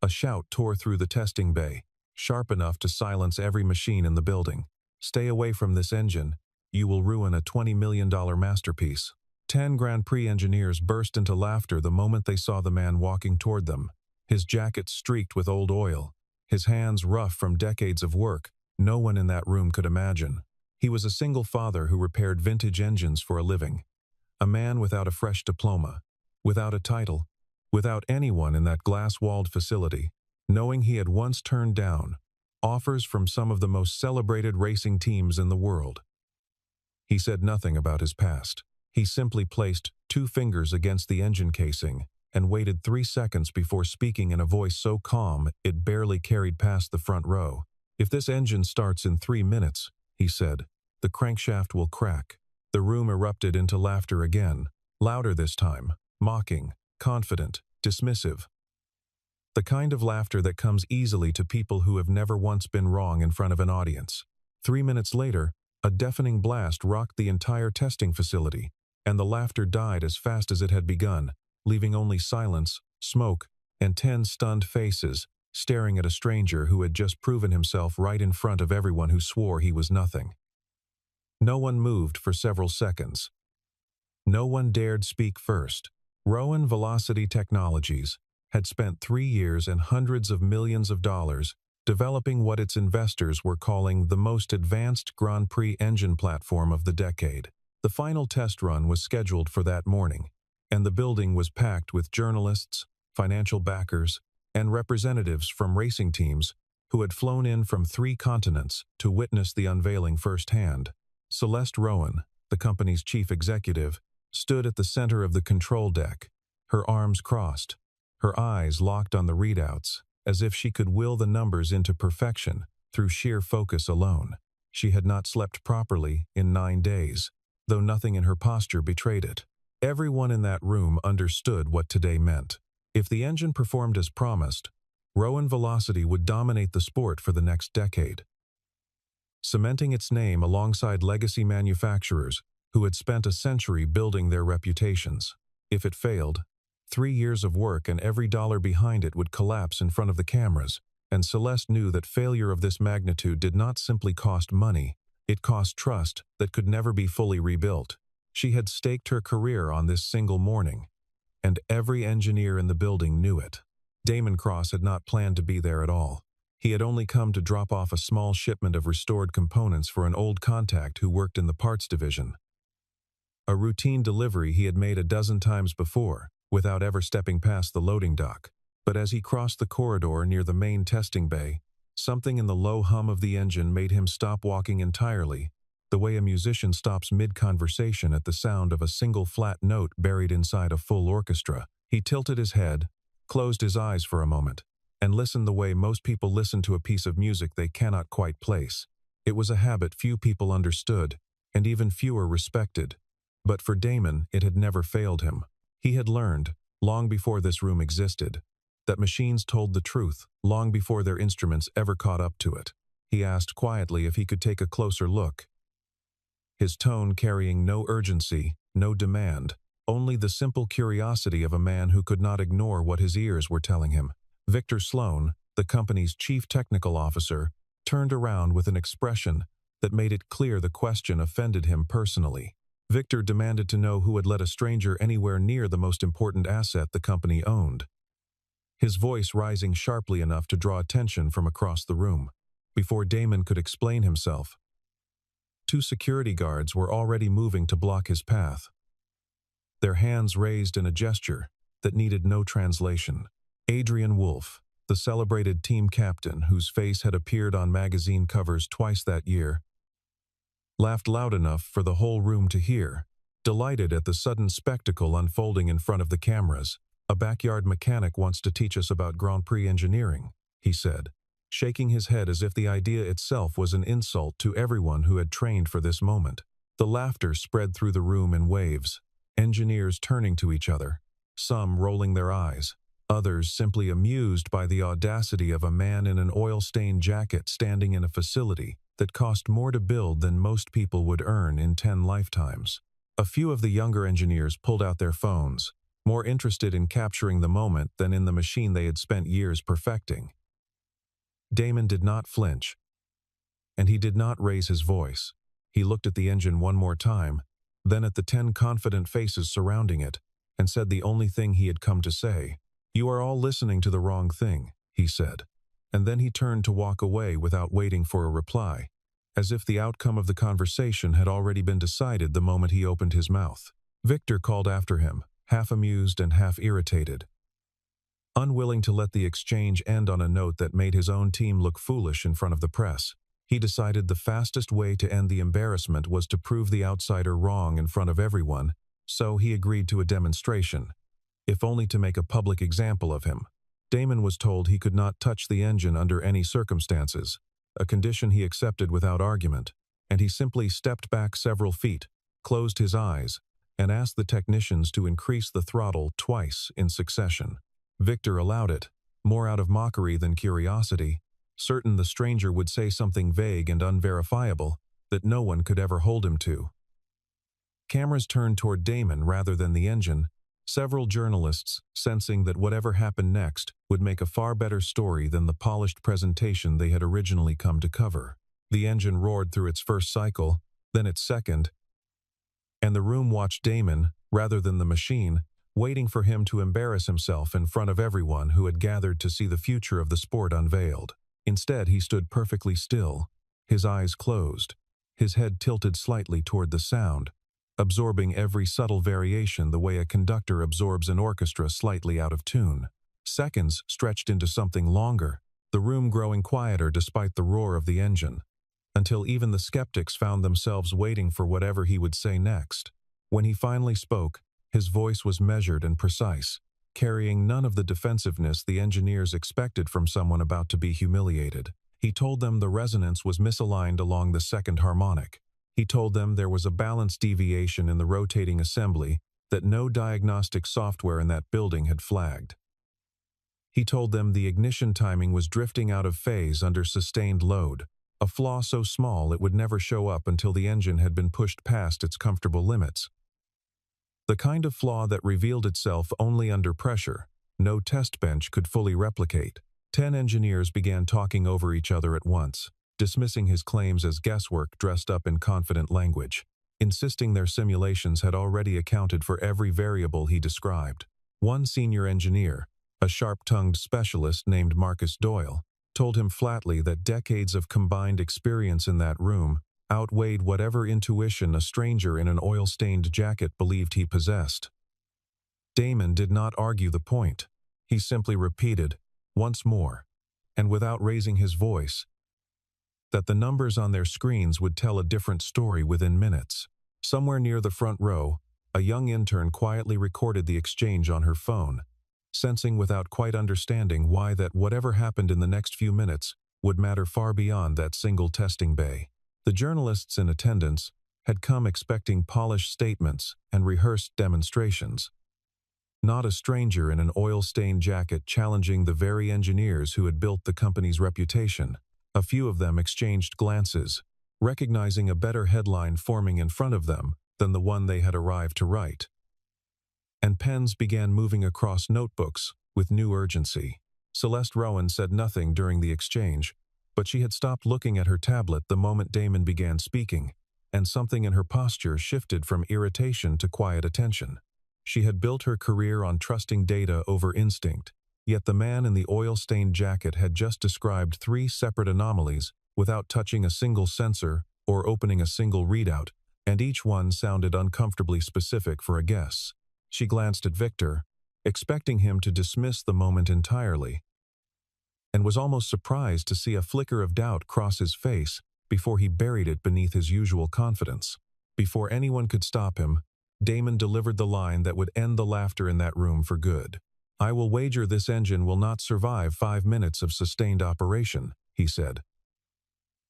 A shout tore through the testing bay, sharp enough to silence every machine in the building. "Stay away from this engine. You will ruin a $20 million masterpiece." 10 Grand Prix engineers burst into laughter the moment they saw the man walking toward them. His jacket streaked with old oil, his hands rough from decades of work no one in that room could imagine. He was a single father who repaired vintage engines for a living. A man without a fresh diploma, without a title, without anyone in that glass-walled facility, knowing he had once turned down offers from some of the most celebrated racing teams in the world. He said nothing about his past. He simply placed 2 fingers against the engine casing and waited 3 seconds before speaking in a voice so calm it barely carried past the front row. "If this engine starts in 3 minutes," he said, "the crankshaft will crack." The room erupted into laughter again, louder this time, mocking, confident, dismissive. The kind of laughter that comes easily to people who have never once been wrong in front of an audience. 3 minutes later, a deafening blast rocked the entire testing facility, and the laughter died as fast as it had begun, leaving only silence, smoke, and 10 stunned faces staring at a stranger who had just proven himself right in front of everyone who swore he was nothing. No one moved for several seconds. No one dared speak first. Rowan Velocity Technologies had spent 3 years and hundreds of millions of dollars developing what its investors were calling the most advanced Grand Prix engine platform of the decade. The final test run was scheduled for that morning, and the building was packed with journalists, financial backers, and representatives from racing teams who had flown in from 3 continents to witness the unveiling firsthand. Celeste Rowan, the company's chief executive, stood at the center of the control deck, her arms crossed, her eyes locked on the readouts, as if she could will the numbers into perfection through sheer focus alone. She had not slept properly in 9 days, though nothing in her posture betrayed it. Everyone in that room understood what today meant. If the engine performed as promised, Rowan Velocity would dominate the sport for the next decade, cementing its name alongside legacy manufacturers who had spent a century building their reputations. If it failed, 3 years of work and every dollar behind it would collapse in front of the cameras, and Celeste knew that failure of this magnitude did not simply cost money, it cost trust that could never be fully rebuilt. She had staked her career on this single morning, and every engineer in the building knew it. Damon Cross had not planned to be there at all. He had only come to drop off a small shipment of restored components for an old contact who worked in the parts division. A routine delivery he had made a dozen times before, without ever stepping past the loading dock. But as he crossed the corridor near the main testing bay, something in the low hum of the engine made him stop walking entirely, the way a musician stops mid-conversation at the sound of a single flat note buried inside a full orchestra. He tilted his head, closed his eyes for a moment, and listened the way most people listen to a piece of music they cannot quite place. It was a habit few people understood, and even fewer respected. But for Damon, it had never failed him. He had learned, long before this room existed, that machines told the truth long before their instruments ever caught up to it. He asked quietly if he could take a closer look, his tone carrying no urgency, no demand, only the simple curiosity of a man who could not ignore what his ears were telling him. Victor Sloan, the company's chief technical officer, turned around with an expression that made it clear the question offended him personally. Victor demanded to know who had let a stranger anywhere near the most important asset the company owned, his voice rising sharply enough to draw attention from across the room. Before Damon could explain himself, 2 security guards were already moving to block his path, their hands raised in a gesture that needed no translation. Adrian Wolf, the celebrated team captain whose face had appeared on magazine covers twice that year, laughed loud enough for the whole room to hear, delighted at the sudden spectacle unfolding in front of the cameras. "A backyard mechanic wants to teach us about Grand Prix engineering," he said, shaking his head as if the idea itself was an insult to everyone who had trained for this moment. The laughter spread through the room in waves, engineers turning to each other, some rolling their eyes, others simply amused by the audacity of a man in an oil-stained jacket standing in a facility that cost more to build than most people would earn in 10 lifetimes. A few of the younger engineers pulled out their phones, more interested in capturing the moment than in the machine they had spent years perfecting. Damon did not flinch, and he did not raise his voice. He looked at the engine one more time, then at the 10 confident faces surrounding it, and said the only thing he had come to say. "You are all listening to the wrong thing," he said. And then he turned to walk away without waiting for a reply, as if the outcome of the conversation had already been decided the moment he opened his mouth. Victor called after him, half amused and half irritated. Unwilling to let the exchange end on a note that made his own team look foolish in front of the press, he decided the fastest way to end the embarrassment was to prove the outsider wrong in front of everyone, so he agreed to a demonstration, if only to make a public example of him. Damon was told he could not touch the engine under any circumstances, a condition he accepted without argument, and he simply stepped back several feet, closed his eyes, and asked the technicians to increase the throttle twice in succession. Victor allowed it, more out of mockery than curiosity, certain the stranger would say something vague and unverifiable that no one could ever hold him to. Cameras turned toward Damon rather than the engine, several journalists sensing that whatever happened next would make a far better story than the polished presentation they had originally come to cover. The engine roared through its first cycle, then its second, and the room watched Damon, rather than the machine, waiting for him to embarrass himself in front of everyone who had gathered to see the future of the sport unveiled. Instead, he stood perfectly still, his eyes closed, his head tilted slightly toward the sound, absorbing every subtle variation the way a conductor absorbs an orchestra slightly out of tune. Seconds stretched into something longer, the room growing quieter despite the roar of the engine, until even the skeptics found themselves waiting for whatever he would say next. When he finally spoke, his voice was measured and precise, carrying none of the defensiveness the engineers expected from someone about to be humiliated. He told them the resonance was misaligned along the second harmonic. He told them there was a balance deviation in the rotating assembly that no diagnostic software in that building had flagged. He told them the ignition timing was drifting out of phase under sustained load, a flaw so small it would never show up until the engine had been pushed past its comfortable limits. The kind of flaw that revealed itself only under pressure, no test bench could fully replicate. 10 engineers began talking over each other at once, dismissing his claims as guesswork dressed up in confident language, insisting their simulations had already accounted for every variable he described. One senior engineer, a sharp-tongued specialist named Marcus Doyle, told him flatly that decades of combined experience in that room outweighed whatever intuition a stranger in an oil-stained jacket believed he possessed. Damon did not argue the point. He simply repeated, once more, and without raising his voice, that the numbers on their screens would tell a different story within minutes. Somewhere near the front row, a young intern quietly recorded the exchange on her phone, sensing without quite understanding why that whatever happened in the next few minutes would matter far beyond that single testing bay. The journalists in attendance had come expecting polished statements and rehearsed demonstrations. Not a stranger in an oil-stained jacket challenging the very engineers who had built the company's reputation. A few of them exchanged glances, recognizing a better headline forming in front of them than the one they had arrived to write. And pens began moving across notebooks with new urgency. Celeste Rowan said nothing during the exchange, but she had stopped looking at her tablet the moment Damon began speaking, and something in her posture shifted from irritation to quiet attention. She had built her career on trusting data over instinct, yet the man in the oil-stained jacket had just described 3 separate anomalies without touching a single sensor or opening a single readout, and each one sounded uncomfortably specific for a guess. She glanced at Victor, expecting him to dismiss the moment entirely, and was almost surprised to see a flicker of doubt cross his face before he buried it beneath his usual confidence. Before anyone could stop him, Damon delivered the line that would end the laughter in that room for good. "I will wager this engine will not survive 5 minutes of sustained operation," he said.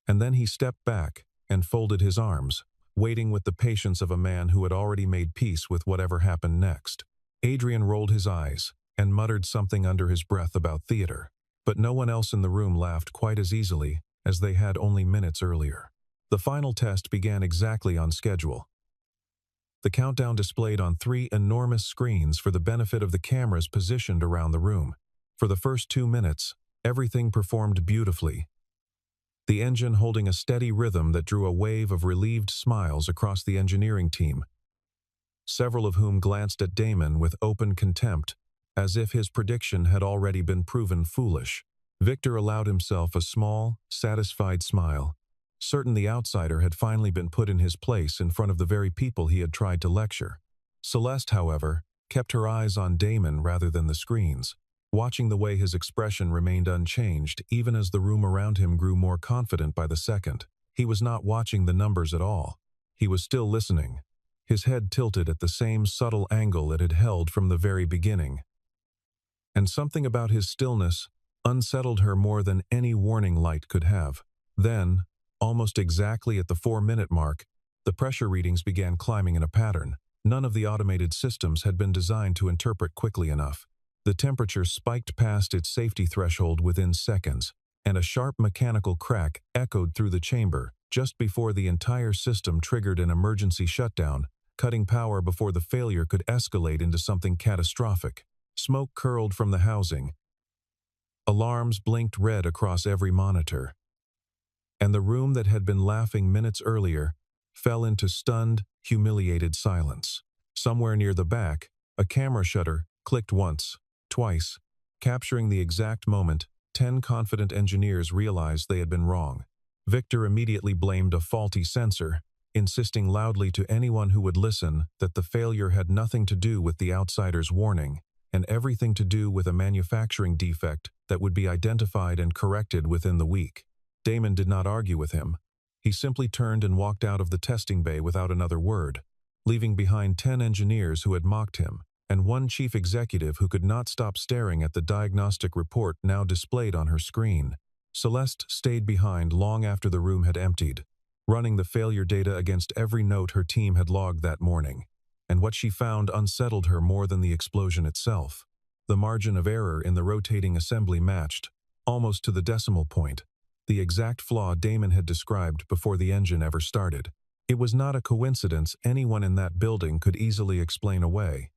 And then he stepped back and folded his arms, waiting with the patience of a man who had already made peace with whatever happened next. Adrian rolled his eyes and muttered something under his breath about theater, but no one else in the room laughed quite as easily as they had only minutes earlier. The final test began exactly on schedule. The countdown displayed on 3 enormous screens for the benefit of the cameras positioned around the room. For the first 2 minutes, everything performed beautifully, the engine holding a steady rhythm that drew a wave of relieved smiles across the engineering team, several of whom glanced at Damon with open contempt, as if his prediction had already been proven foolish. Victor allowed himself a small, satisfied smile, certain the outsider had finally been put in his place in front of the very people he had tried to lecture. Celeste, however, kept her eyes on Damon rather than the screens, watching the way his expression remained unchanged even as the room around him grew more confident by the second. He was not watching the numbers at all. He was still listening, his head tilted at the same subtle angle it had held from the very beginning. And something about his stillness unsettled her more than any warning light could have. Then, almost exactly at the 4-minute mark, the pressure readings began climbing in a pattern. None of the automated systems had been designed to interpret quickly enough. The temperature spiked past its safety threshold within seconds, and a sharp mechanical crack echoed through the chamber just before the entire system triggered an emergency shutdown, cutting power before the failure could escalate into something catastrophic. Smoke curled from the housing. Alarms blinked red across every monitor. And the room that had been laughing minutes earlier fell into stunned, humiliated silence. Somewhere near the back, a camera shutter clicked once, twice, capturing the exact moment 10 confident engineers realized they had been wrong. Victor immediately blamed a faulty sensor, insisting loudly to anyone who would listen that the failure had nothing to do with the outsider's warning, and everything to do with a manufacturing defect that would be identified and corrected within the week. Damon did not argue with him. He simply turned and walked out of the testing bay without another word, leaving behind 10 engineers who had mocked him, and one chief executive who could not stop staring at the diagnostic report now displayed on her screen. Celeste stayed behind long after the room had emptied, running the failure data against every note her team had logged that morning, and what she found unsettled her more than the explosion itself. The margin of error in the rotating assembly matched, almost to the decimal point, the exact flaw Damon had described before the engine ever started. It was not a coincidence anyone in that building could easily explain away,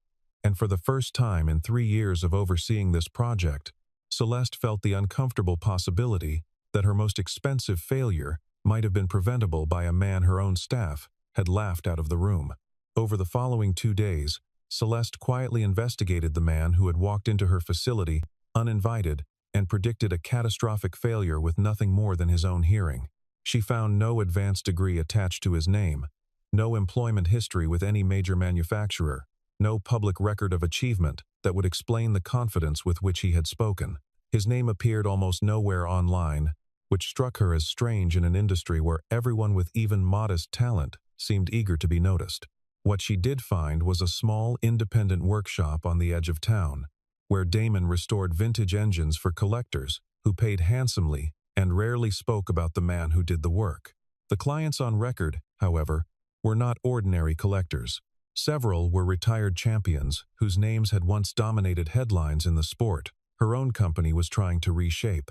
and for the first time in 3 years of overseeing this project, Celeste felt the uncomfortable possibility that her most expensive failure might have been preventable by a man her own staff had laughed out of the room. Over the following 2 days, Celeste quietly investigated the man who had walked into her facility uninvited and predicted a catastrophic failure with nothing more than his own hearing. She found no advanced degree attached to his name, no employment history with any major manufacturer, no public record of achievement that would explain the confidence with which he had spoken. His name appeared almost nowhere online, which struck her as strange in an industry where everyone with even modest talent seemed eager to be noticed. What she did find was a small, independent workshop on the edge of town, where Damon restored vintage engines for collectors who paid handsomely and rarely spoke about the man who did the work. The clients on record, however, were not ordinary collectors. Several were retired champions whose names had once dominated headlines in the sport her own company was trying to reshape.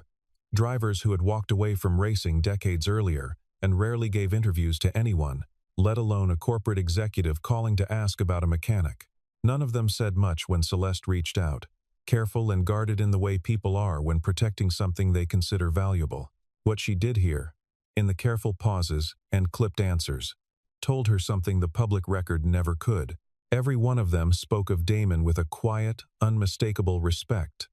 Drivers who had walked away from racing decades earlier and rarely gave interviews to anyone, let alone a corporate executive calling to ask about a mechanic. None of them said much when Celeste reached out, careful and guarded in the way people are when protecting something they consider valuable. What she did hear, in the careful pauses and clipped answers, told her something the public record never could. Every one of them spoke of Damon with a quiet, unmistakable respect,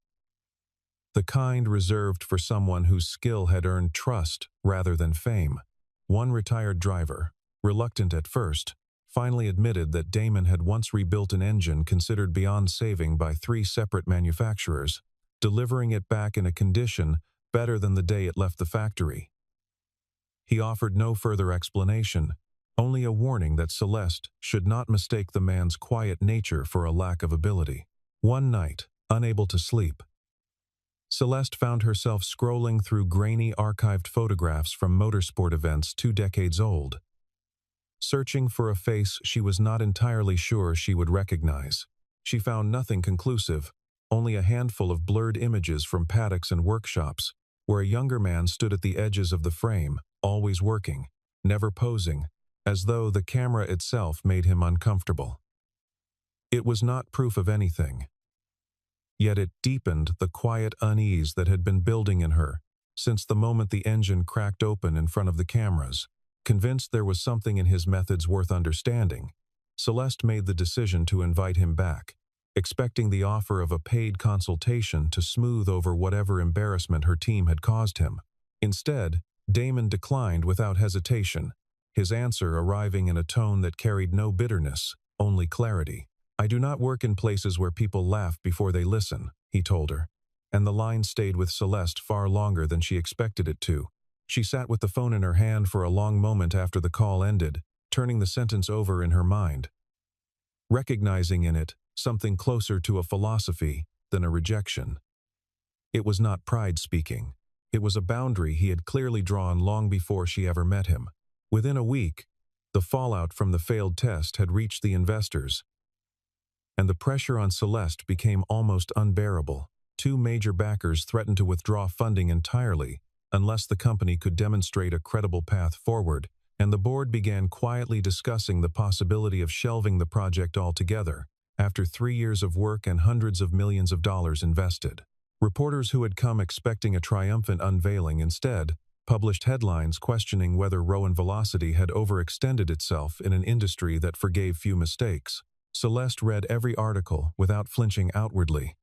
the kind reserved for someone whose skill had earned trust rather than fame. One retired driver, reluctant at first, finally admitted that Damon had once rebuilt an engine considered beyond saving by 3 separate manufacturers, delivering it back in a condition better than the day it left the factory. He offered no further explanation, only a warning that Celeste should not mistake the man's quiet nature for a lack of ability. One night, unable to sleep, Celeste found herself scrolling through grainy archived photographs from motorsport events 2 decades old, searching for a face she was not entirely sure she would recognize. She found nothing conclusive, only a handful of blurred images from paddocks and workshops, where a younger man stood at the edges of the frame, always working, never posing, as though the camera itself made him uncomfortable. It was not proof of anything, yet it deepened the quiet unease that had been building in her since the moment the engine cracked open in front of the cameras. Convinced there was something in his methods worth understanding, Celeste made the decision to invite him back, expecting the offer of a paid consultation to smooth over whatever embarrassment her team had caused him. Instead, Damon declined without hesitation, his answer arriving in a tone that carried no bitterness, only clarity. "I do not work in places where people laugh before they listen," he told her, and the line stayed with Celeste far longer than she expected it to. She sat with the phone in her hand for a long moment after the call ended, turning the sentence over in her mind, recognizing in it something closer to a philosophy than a rejection. It was not pride speaking. It was a boundary he had clearly drawn long before she ever met him. Within a week, the fallout from the failed test had reached the investors, and the pressure on Celeste became almost unbearable. Two major backers threatened to withdraw funding entirely unless the company could demonstrate a credible path forward, and the board began quietly discussing the possibility of shelving the project altogether after 3 years of work and hundreds of millions of dollars invested. Reporters who had come expecting a triumphant unveiling instead published headlines questioning whether Rowan Velocity had overextended itself in an industry that forgave few mistakes. Celeste read every article without flinching outwardly,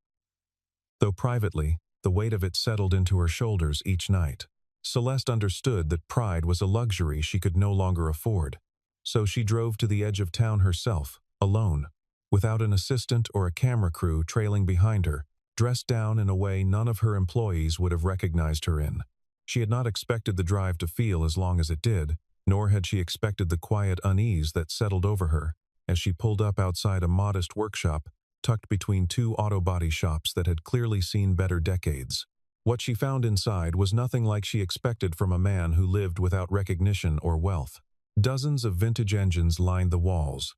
though privately, the weight of it settled into her shoulders each night. Celeste understood that pride was a luxury she could no longer afford, so she drove to the edge of town herself, alone, without an assistant or a camera crew trailing behind her, dressed down in a way none of her employees would have recognized her in. She had not expected the drive to feel as long as it did, nor had she expected the quiet unease that settled over her as she pulled up outside a modest workshop tucked between two auto body shops that had clearly seen better decades. What she found inside was nothing like she expected from a man who lived without recognition or wealth. Dozens of vintage engines lined the walls,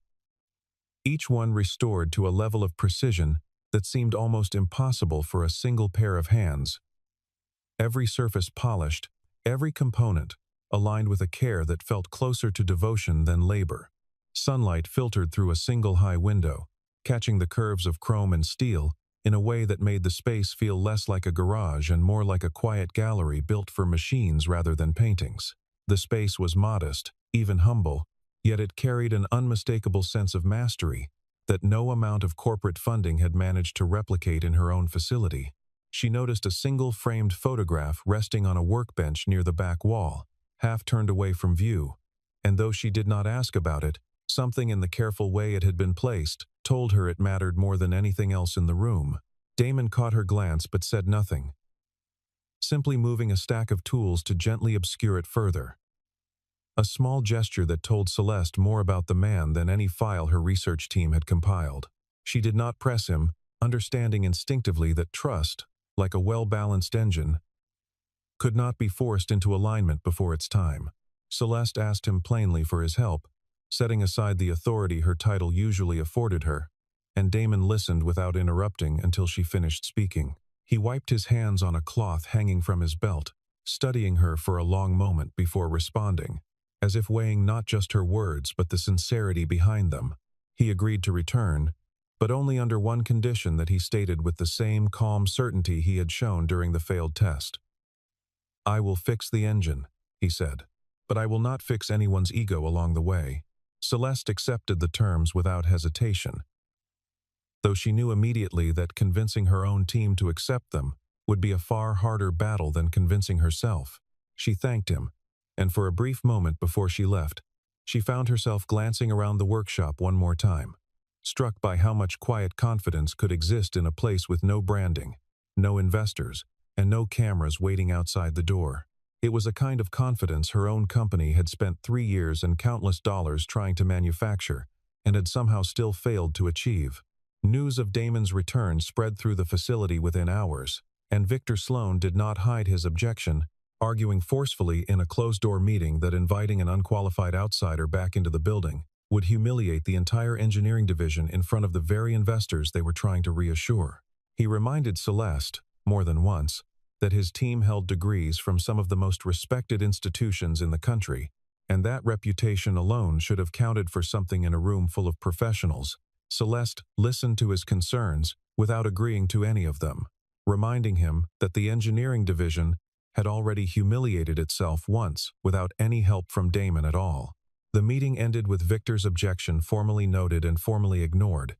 each one restored to a level of precision that seemed almost impossible for a single pair of hands. Every surface polished, every component aligned with a care that felt closer to devotion than labor. Sunlight filtered through a single high window, catching the curves of chrome and steel in a way that made the space feel less like a garage and more like a quiet gallery built for machines rather than paintings. The space was modest, even humble, yet it carried an unmistakable sense of mastery that no amount of corporate funding had managed to replicate in her own facility. She noticed a single framed photograph resting on a workbench near the back wall, half turned away from view, and though she did not ask about it, something in the careful way it had been placed told her it mattered more than anything else in the room. Damon caught her glance but said nothing, simply moving a stack of tools to gently obscure it further. A small gesture that told Celeste more about the man than any file her research team had compiled. She did not press him, understanding instinctively that trust, like a well-balanced engine, could not be forced into alignment before its time. Celeste asked him plainly for his help, setting aside the authority her title usually afforded her, and Damon listened without interrupting until she finished speaking. He wiped his hands on a cloth hanging from his belt, studying her for a long moment before responding, as if weighing not just her words but the sincerity behind them. He agreed to return, but only under one condition that he stated with the same calm certainty he had shown during the failed test. "I will fix the engine," he said, "but I will not fix anyone's ego along the way." Celeste accepted the terms without hesitation, though she knew immediately that convincing her own team to accept them would be a far harder battle than convincing herself. She thanked him, and for a brief moment before she left, she found herself glancing around the workshop one more time, struck by how much quiet confidence could exist in a place with no branding, no investors, and no cameras waiting outside the door. It was a kind of confidence her own company had spent 3 years and countless dollars trying to manufacture, and had somehow still failed to achieve. News of Damon's return spread through the facility within hours, and Victor Sloan did not hide his objection, arguing forcefully in a closed-door meeting that inviting an unqualified outsider back into the building would humiliate the entire engineering division in front of the very investors they were trying to reassure. He reminded Celeste, more than once, that his team held degrees from some of the most respected institutions in the country, and that reputation alone should have counted for something in a room full of professionals. Celeste listened to his concerns without agreeing to any of them, reminding him that the engineering division had already humiliated itself once without any help from Damon at all. The meeting ended with Victor's objection formally noted and formally ignored,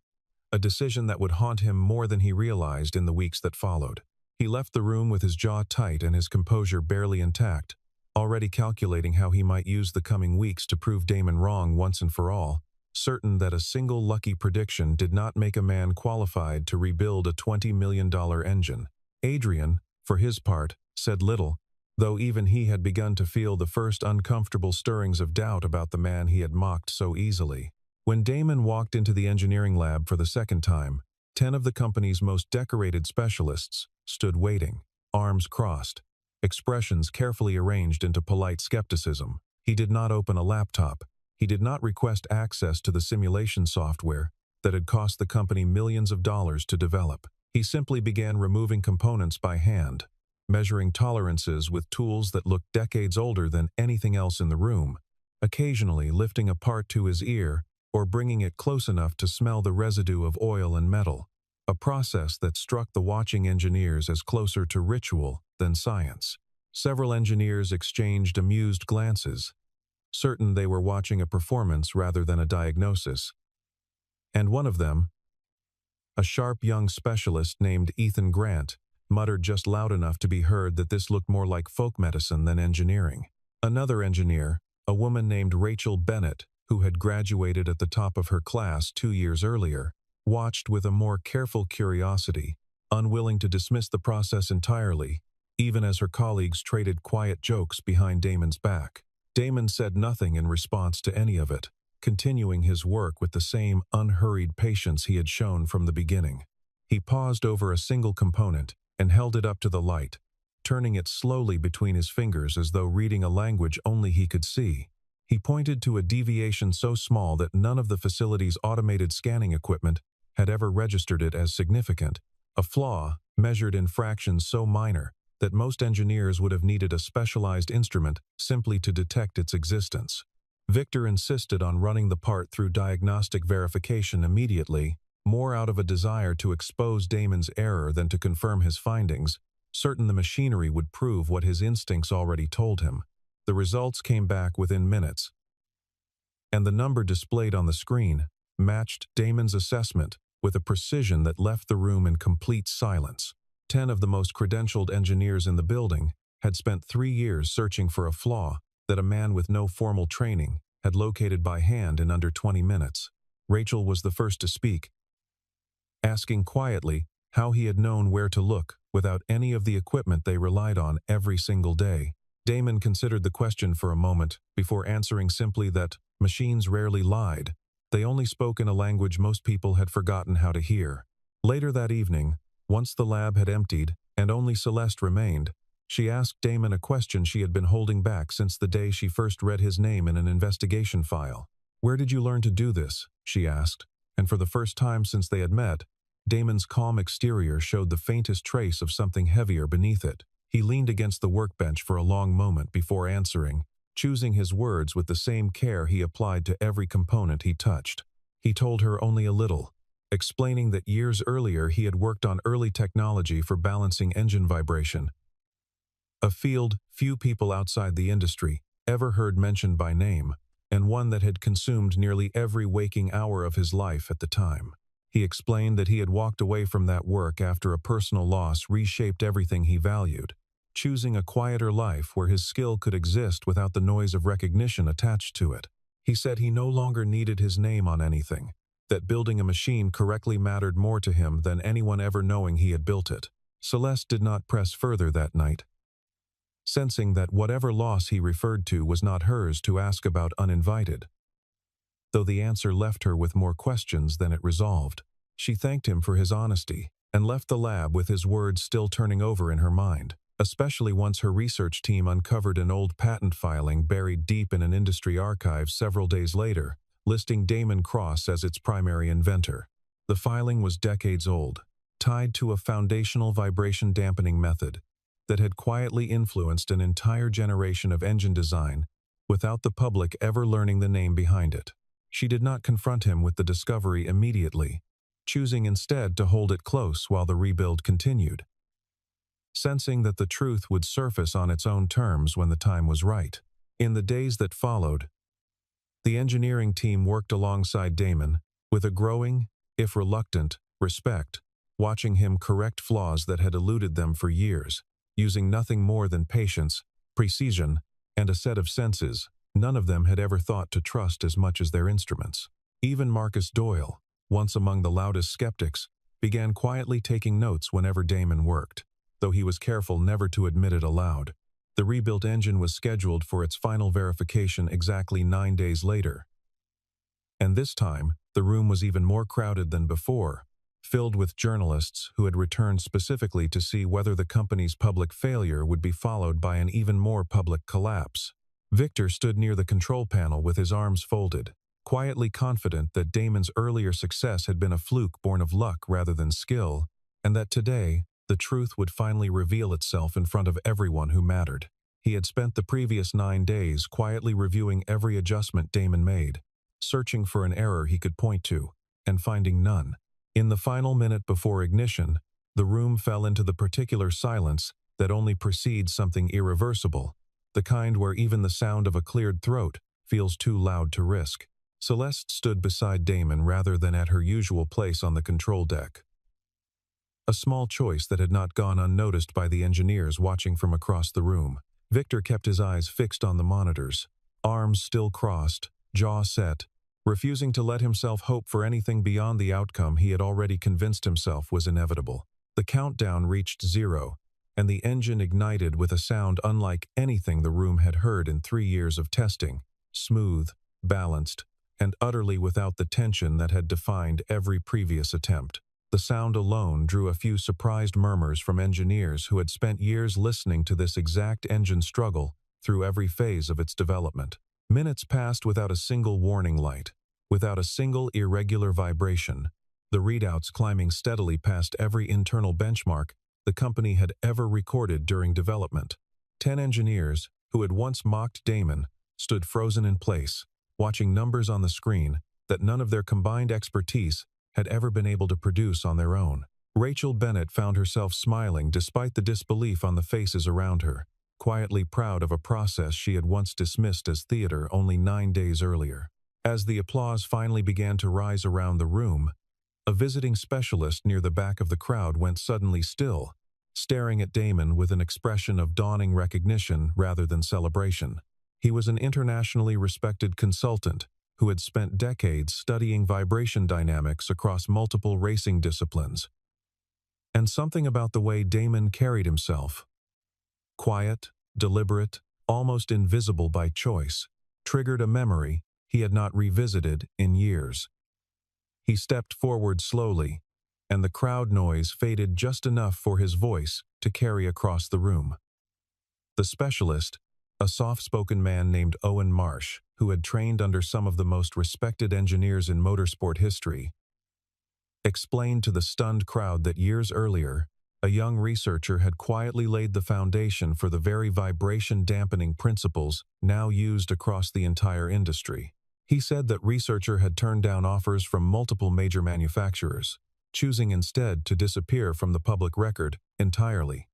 a decision that would haunt him more than he realized in the weeks that followed. He left the room with his jaw tight and his composure barely intact, already calculating how he might use the coming weeks to prove Damon wrong once and for all, certain that a single lucky prediction did not make a man qualified to rebuild a $20 million engine. Adrian, for his part, said little, though even he had begun to feel the first uncomfortable stirrings of doubt about the man he had mocked so easily. When Damon walked into the engineering lab for the second time, 10 of the company's most decorated specialists stood waiting, arms crossed, expressions carefully arranged into polite skepticism. He did not open a laptop. He did not request access to the simulation software that had cost the company millions of dollars to develop. He simply began removing components by hand, measuring tolerances with tools that looked decades older than anything else in the room, occasionally lifting a part to his ear or bringing it close enough to smell the residue of oil and metal, a process that struck the watching engineers as closer to ritual than science. Several engineers exchanged amused glances, certain they were watching a performance rather than a diagnosis. And one of them, a sharp young specialist named Ethan Grant, muttered just loud enough to be heard that this looked more like folk medicine than engineering. Another engineer, a woman named Rachel Bennett, who had graduated at the top of her class 2 years earlier, watched with a more careful curiosity, unwilling to dismiss the process entirely, even as her colleagues traded quiet jokes behind Damon's back. Damon said nothing in response to any of it, continuing his work with the same unhurried patience he had shown from the beginning. He paused over a single component and held it up to the light, turning it slowly between his fingers as though reading a language only he could see. He pointed to a deviation so small that none of the facility's automated scanning equipment had ever registered it as significant, a flaw measured in fractions so minor that most engineers would have needed a specialized instrument simply to detect its existence. Victor insisted on running the part through diagnostic verification immediately, more out of a desire to expose Damon's error than to confirm his findings, certain the machinery would prove what his instincts already told him. The results came back within minutes, and the number displayed on the screen matched Damon's assessment with a precision that left the room in complete silence. 10 of the most credentialed engineers in the building had spent 3 years searching for a flaw that a man with no formal training had located by hand in under 20 minutes. Rachel was the first to speak, asking quietly how he had known where to look without any of the equipment they relied on every single day. Damon considered the question for a moment before answering simply that machines rarely lied. They only spoke in a language most people had forgotten how to hear. Later that evening, once the lab had emptied and only Celeste remained, she asked Damon a question she had been holding back since the day she first read his name in an investigation file. "Where did you learn to do this?" she asked, and for the first time since they had met, Damon's calm exterior showed the faintest trace of something heavier beneath it. He leaned against the workbench for a long moment before answering, choosing his words with the same care he applied to every component he touched. He told her only a little, explaining that years earlier he had worked on early technology for balancing engine vibration, a field few people outside the industry ever heard mentioned by name, and one that had consumed nearly every waking hour of his life at the time. He explained that he had walked away from that work after a personal loss reshaped everything he valued, choosing a quieter life where his skill could exist without the noise of recognition attached to it. He said he no longer needed his name on anything, that building a machine correctly mattered more to him than anyone ever knowing he had built it. Celeste did not press further that night, sensing that whatever loss he referred to was not hers to ask about uninvited. Though the answer left her with more questions than it resolved, she thanked him for his honesty and left the lab with his words still turning over in her mind, especially once her research team uncovered an old patent filing buried deep in an industry archive several days later, listing Damon Cross as its primary inventor. The filing was decades old, tied to a foundational vibration dampening method that had quietly influenced an entire generation of engine design without the public ever learning the name behind it. She did not confront him with the discovery immediately, choosing instead to hold it close while the rebuild continued, sensing that the truth would surface on its own terms when the time was right. In the days that followed, the engineering team worked alongside Damon, with a growing, if reluctant, respect, watching him correct flaws that had eluded them for years, using nothing more than patience, precision, and a set of senses none of them had ever thought to trust as much as their instruments. Even Marcus Doyle, once among the loudest skeptics, began quietly taking notes whenever Damon worked, though he was careful never to admit it aloud. The rebuilt engine was scheduled for its final verification exactly 9 days later. And this time, the room was even more crowded than before, filled with journalists who had returned specifically to see whether the company's public failure would be followed by an even more public collapse. Victor stood near the control panel with his arms folded, quietly confident that Damon's earlier success had been a fluke born of luck rather than skill, and that today, the truth would finally reveal itself in front of everyone who mattered. He had spent the previous 9 days quietly reviewing every adjustment Damon made, searching for an error he could point to, and finding none. In the final minute before ignition, the room fell into the particular silence that only precedes something irreversible, the kind where even the sound of a cleared throat feels too loud to risk. Celeste stood beside Damon rather than at her usual place on the control deck. A small choice that had not gone unnoticed by the engineers watching from across the room. Victor kept his eyes fixed on the monitors, arms still crossed, jaw set, refusing to let himself hope for anything beyond the outcome he had already convinced himself was inevitable. The countdown reached 0, and the engine ignited with a sound unlike anything the room had heard in 3 years of testing, smooth, balanced, and utterly without the tension that had defined every previous attempt. The sound alone drew a few surprised murmurs from engineers who had spent years listening to this exact engine struggle through every phase of its development. Minutes passed without a single warning light, without a single irregular vibration, the readouts climbing steadily past every internal benchmark the company had ever recorded during development. 10 engineers, who had once mocked Damon, stood frozen in place, watching numbers on the screen that none of their combined expertise had ever been able to produce on their own. Rachel Bennett found herself smiling despite the disbelief on the faces around her, quietly proud of a process she had once dismissed as theater only 9 days earlier. As the applause finally began to rise around the room, a visiting specialist near the back of the crowd went suddenly still, staring at Damon with an expression of dawning recognition rather than celebration. He was an internationally respected consultant who had spent decades studying vibration dynamics across multiple racing disciplines. And something about the way Damon carried himself, quiet, deliberate, almost invisible by choice, triggered a memory he had not revisited in years. He stepped forward slowly, and the crowd noise faded just enough for his voice to carry across the room. The specialist, a soft-spoken man named Owen Marsh, who had trained under some of the most respected engineers in motorsport history, explained to the stunned crowd that years earlier, a young researcher had quietly laid the foundation for the very vibration-dampening principles now used across the entire industry. He said that researcher had turned down offers from multiple major manufacturers, choosing instead to disappear from the public record entirely.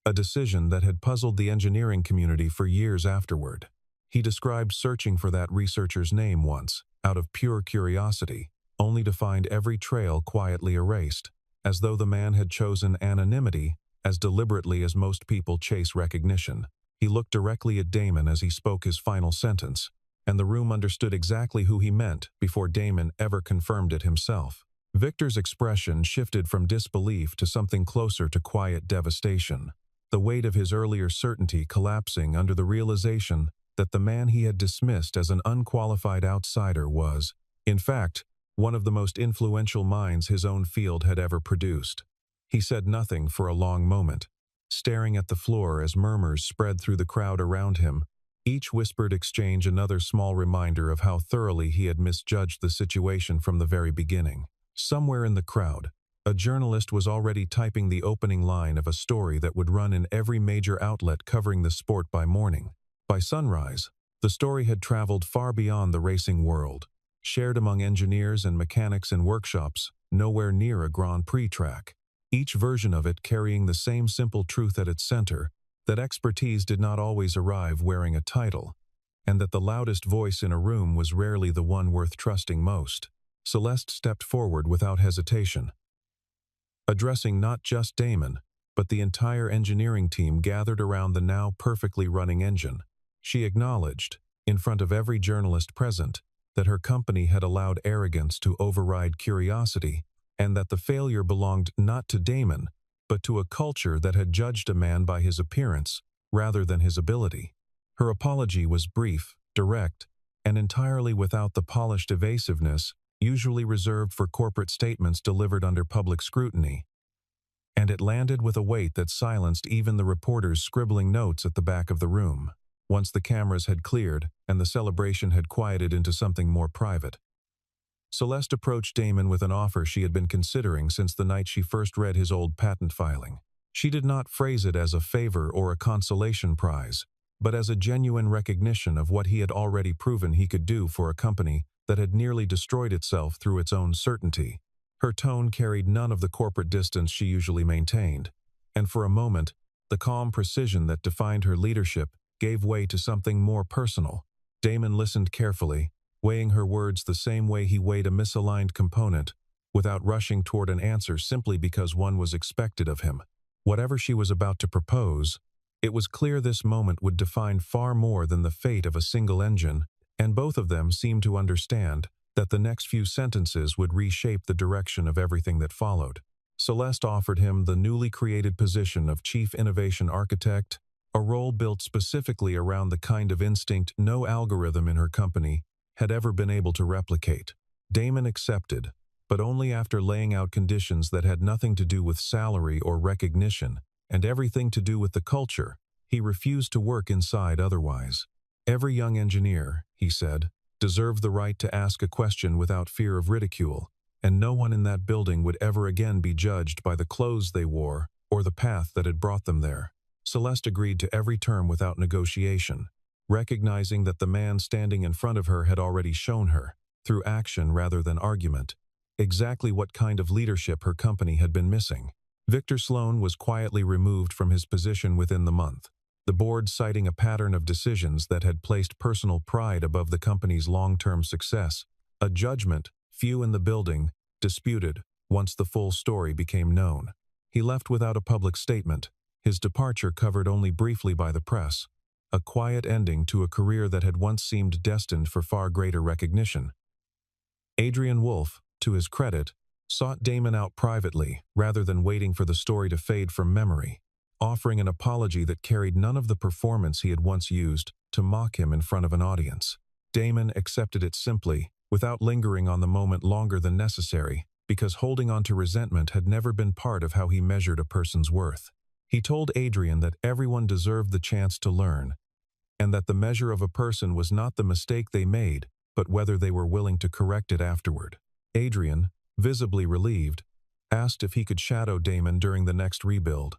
A decision that had puzzled the engineering community for years afterward. He described searching for that researcher's name once, out of pure curiosity, only to find every trail quietly erased, as though the man had chosen anonymity as deliberately as most people chase recognition. He looked directly at Damon as he spoke his final sentence, and the room understood exactly who he meant before Damon ever confirmed it himself. Victor's expression shifted from disbelief to something closer to quiet devastation, the weight of his earlier certainty collapsing under the realization that the man he had dismissed as an unqualified outsider was, in fact, one of the most influential minds his own field had ever produced. He said nothing for a long moment, staring at the floor as murmurs spread through the crowd around him, each whispered exchange another small reminder of how thoroughly he had misjudged the situation from the very beginning. Somewhere in the crowd, a journalist was already typing the opening line of a story that would run in every major outlet covering the sport by morning. By sunrise, The story had traveled far beyond the racing world, shared among engineers and mechanics in workshops, nowhere near a Grand Prix track. Each version of it carrying the same simple truth at its center, that expertise did not always arrive wearing a title, and that the loudest voice in a room was rarely the one worth trusting most. Celeste stepped forward without hesitation, addressing not just Damon, but the entire engineering team gathered around the now perfectly running engine. She acknowledged, in front of every journalist present, that her company had allowed arrogance to override curiosity, and that the failure belonged not to Damon, but to a culture that had judged a man by his appearance rather than his ability. Her apology was brief, direct, and entirely without the polished evasiveness usually reserved for corporate statements delivered under public scrutiny. And it landed with a weight that silenced even the reporters scribbling notes at the back of the room. Once the cameras had cleared and the celebration had quieted into something more private, Celeste approached Damon with an offer she had been considering since the night she first read his old patent filing. She did not phrase it as a favor or a consolation prize, but as a genuine recognition of what he had already proven he could do for a company that had nearly destroyed itself through its own certainty. Her tone carried none of the corporate distance she usually maintained, and for a moment, the calm precision that defined her leadership gave way to something more personal. Damon listened carefully, weighing her words the same way he weighed a misaligned component, without rushing toward an answer simply because one was expected of him. Whatever she was about to propose, it was clear this moment would define far more than the fate of a single engine, and both of them seemed to understand that the next few sentences would reshape the direction of everything that followed. Celeste offered him the newly created position of Chief Innovation Architect, a role built specifically around the kind of instinct no algorithm in her company had ever been able to replicate. Damon accepted, but only after laying out conditions that had nothing to do with salary or recognition, and everything to do with the culture. He refused to work inside otherwise. Every young engineer, he said, deserved the right to ask a question without fear of ridicule, and no one in that building would ever again be judged by the clothes they wore or the path that had brought them there. Celeste agreed to every term without negotiation, recognizing that the man standing in front of her had already shown her, through action rather than argument, exactly what kind of leadership her company had been missing. Victor Sloan was quietly removed from his position within the month, the board citing a pattern of decisions that had placed personal pride above the company's long-term success, a judgment few in the building disputed once the full story became known. He left without a public statement, his departure covered only briefly by the press, a quiet ending to a career that had once seemed destined for far greater recognition. Adrian Wolfe, to his credit, sought Damon out privately rather than waiting for the story to fade from memory, offering an apology that carried none of the performance he had once used to mock him in front of an audience. Damon accepted it simply, without lingering on the moment longer than necessary, because holding on to resentment had never been part of how he measured a person's worth. He told Adrian that everyone deserved the chance to learn, and that the measure of a person was not the mistake they made, but whether they were willing to correct it afterward. Adrian, visibly relieved, asked if he could shadow Damon during the next rebuild.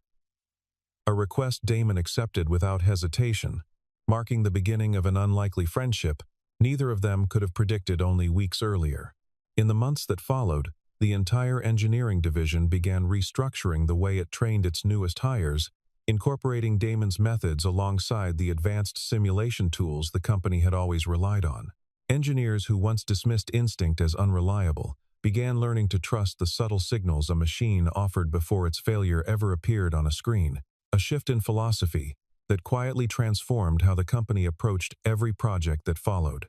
A request Damon accepted without hesitation, marking the beginning of an unlikely friendship neither of them could have predicted only weeks earlier. In the months that followed, the entire engineering division began restructuring the way it trained its newest hires, incorporating Damon's methods alongside the advanced simulation tools the company had always relied on. Engineers who once dismissed instinct as unreliable began learning to trust the subtle signals a machine offered before its failure ever appeared on a screen, a shift in philosophy that quietly transformed how the company approached every project that followed.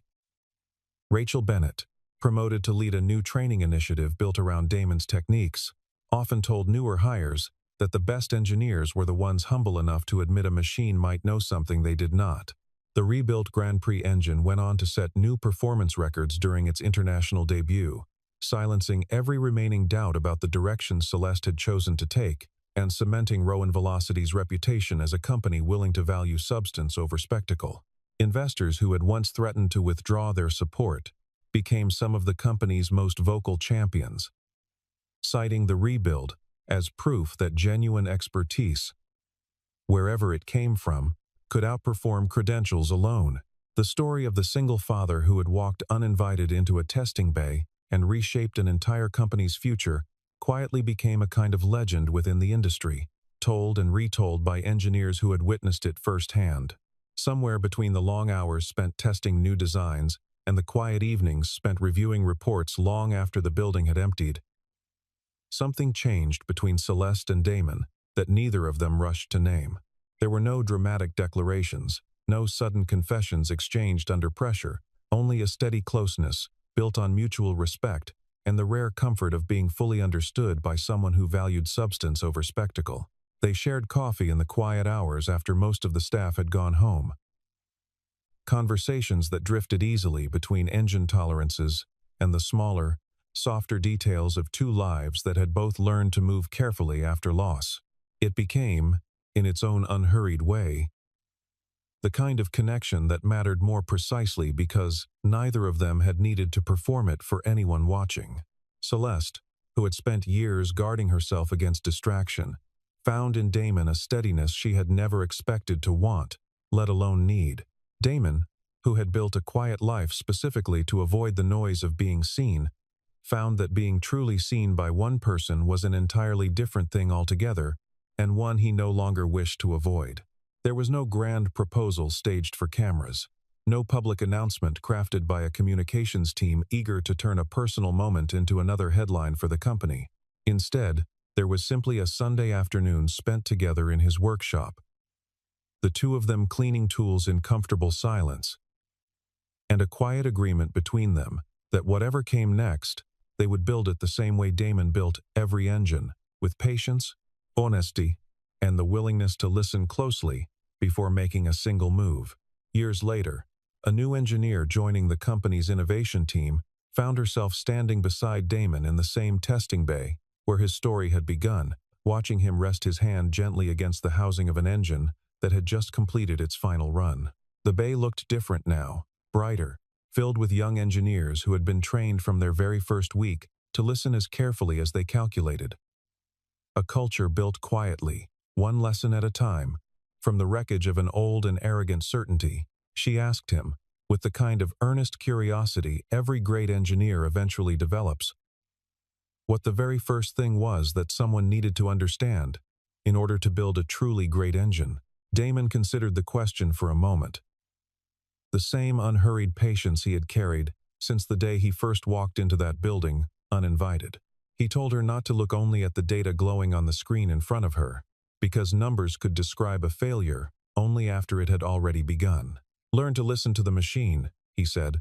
Rachel Bennett, promoted to lead a new training initiative built around Damon's techniques, often told newer hires that the best engineers were the ones humble enough to admit a machine might know something they did not. The rebuilt Grand Prix engine went on to set new performance records during its international debut, silencing every remaining doubt about the direction Celeste had chosen to take, and cementing Rowan Velocity's reputation as a company willing to value substance over spectacle. Investors who had once threatened to withdraw their support became some of the company's most vocal champions, citing the rebuild as proof that genuine expertise, wherever it came from, could outperform credentials alone. The story of the single father who had walked uninvited into a testing bay and reshaped an entire company's future quietly became a kind of legend within the industry, told and retold by engineers who had witnessed it firsthand. Somewhere between the long hours spent testing new designs and the quiet evenings spent reviewing reports long after the building had emptied, something changed between Celeste and Damon that neither of them rushed to name. There were no dramatic declarations, no sudden confessions exchanged under pressure, only a steady closeness, built on mutual respect, and the rare comfort of being fully understood by someone who valued substance over spectacle. They shared coffee in the quiet hours after most of the staff had gone home. Conversations that drifted easily between engine tolerances and the smaller, softer details of two lives that had both learned to move carefully after loss. It became, in its own unhurried way, the kind of connection that mattered more precisely because neither of them had needed to perform it for anyone watching. Celeste, who had spent years guarding herself against distraction, found in Damon a steadiness she had never expected to want, let alone need. Damon, who had built a quiet life specifically to avoid the noise of being seen, found that being truly seen by one person was an entirely different thing altogether, and one he no longer wished to avoid. There was no grand proposal staged for cameras, no public announcement crafted by a communications team eager to turn a personal moment into another headline for the company. Instead, there was simply a Sunday afternoon spent together in his workshop, the two of them cleaning tools in comfortable silence, and a quiet agreement between them that whatever came next, they would build it the same way Damon built every engine, with patience, honesty, and the willingness to listen closely before making a single move. Years later, a new engineer joining the company's innovation team found herself standing beside Damon in the same testing bay where his story had begun, watching him rest his hand gently against the housing of an engine that had just completed its final run. The bay looked different now, brighter, filled with young engineers who had been trained from their very first week to listen as carefully as they calculated. A culture built quietly, one lesson at a time, from the wreckage of an old and arrogant certainty. She asked him, with the kind of earnest curiosity every great engineer eventually develops, what the very first thing was that someone needed to understand in order to build a truly great engine. Damon considered the question for a moment. The same unhurried patience he had carried since the day he first walked into that building, uninvited. He told her not to look only at the data glowing on the screen in front of her, because numbers could describe a failure only after it had already begun. Learn to listen to the machine, he said,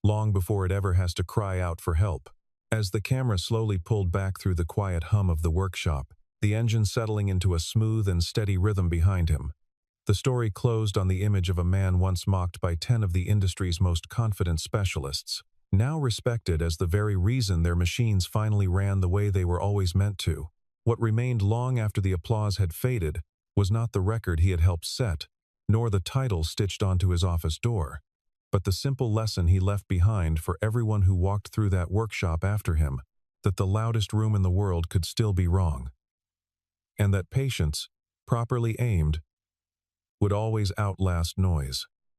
long before it ever has to cry out for help. As the camera slowly pulled back through the quiet hum of the workshop, the engine settling into a smooth and steady rhythm behind him, the story closed on the image of a man once mocked by 10 of the industry's most confident specialists, now respected as the very reason their machines finally ran the way they were always meant to. What remained long after the applause had faded was not the record he had helped set, nor the title stitched onto his office door, but the simple lesson he left behind for everyone who walked through that workshop after him, that the loudest room in the world could still be wrong, and that patience, properly aimed, would always outlast noise.